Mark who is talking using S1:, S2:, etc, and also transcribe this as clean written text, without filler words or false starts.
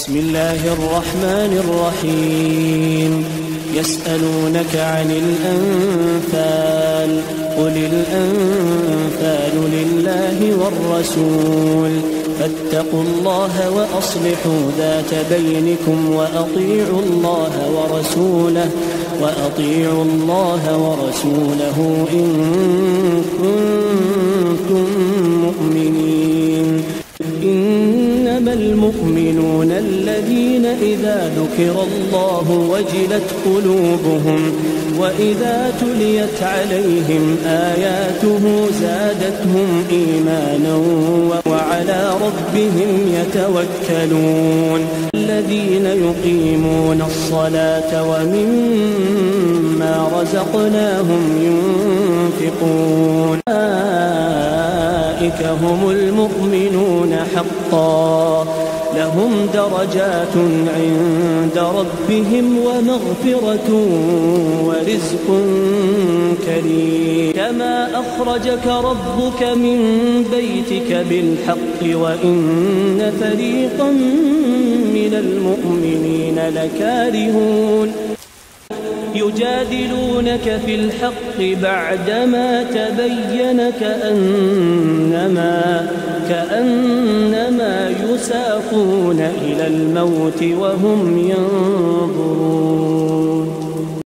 S1: بسم الله الرحمن الرحيم. يسألونك عن الأنفال، قل الأنفال لله والرسول، فاتقوا الله وأصلحوا ذات بينكم وأطيعوا الله ورسوله إن كنتم مؤمنين. إنما المؤمنون الذين إذا ذكر الله وجلت قلوبهم وإذا تليت عليهم آياته زادتهم إيمانا وعلى ربهم يتوكلون. الذين يقيمون الصلاة ومما رزقناهم ينفقون أولئك هم المؤمنون حقا، لهم درجات عند ربهم ومغفرة ورزق كريم. كما أخرجك ربك من بيتك بالحق وإن فريقا من المؤمنين لكارهون. يجادلونك في الحق بعدما تبين كأنما يساقون إلى الموت وهم ينظرون.